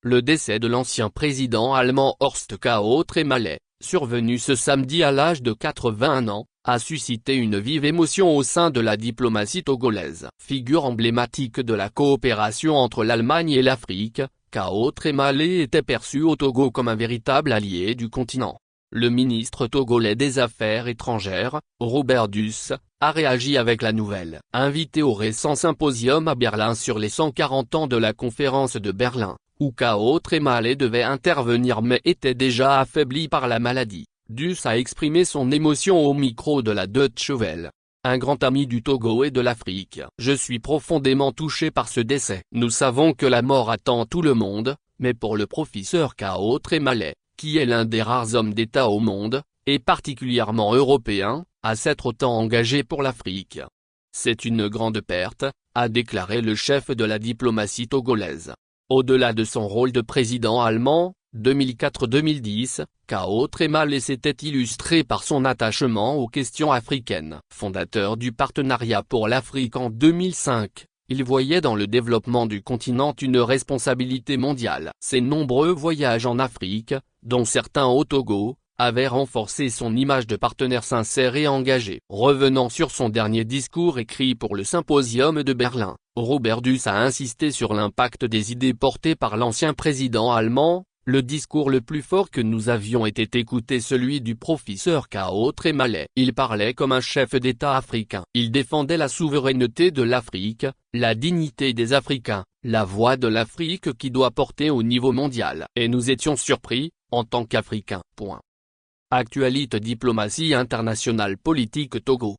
Le décès de l'ancien président allemand Horst K.O. Trémalet, survenu ce samedi à l'âge de 81 ans, a suscité une vive émotion au sein de la diplomatie togolaise. Figure emblématique de la coopération entre l'Allemagne et l'Afrique, K.O. Trémalet était perçu au Togo comme un véritable allié du continent. Le ministre togolais des Affaires étrangères, Robert Duss, a réagi avec la nouvelle. Invité au récent symposium à Berlin sur les 140 ans de la conférence de Berlin, où K.O. Trémalet devait intervenir mais était déjà affaibli par la maladie, Duss a exprimé son émotion au micro de la Deutsche Welle. Un grand ami du Togo et de l'Afrique. Je suis profondément touché par ce décès. Nous savons que la mort attend tout le monde, mais pour le professeur K.O. Trémalet, qui est l'un des rares hommes d'État au monde, et particulièrement européen, à s'être autant engagé pour l'Afrique. C'est une grande perte, a déclaré le chef de la diplomatie togolaise. Au-delà de son rôle de président allemand, 2004-2010, K.O. Trémalet s'était illustré par son attachement aux questions africaines. Fondateur du Partenariat pour l'Afrique en 2005, il voyait dans le développement du continent une responsabilité mondiale. Ses nombreux voyages en Afrique, dont certains au Togo, avaient renforcé son image de partenaire sincère et engagé. Revenant sur son dernier discours écrit pour le symposium de Berlin, Robert Duss a insisté sur l'impact des idées portées par l'ancien président allemand. Le discours le plus fort que nous avions était écouté, celui du professeur K.O. Trémalet. Il parlait comme un chef d'État africain. Il défendait la souveraineté de l'Afrique, la dignité des Africains, la voix de l'Afrique qui doit porter au niveau mondial. Et nous étions surpris, en tant qu'Africains. Actualité diplomatie internationale politique Togo.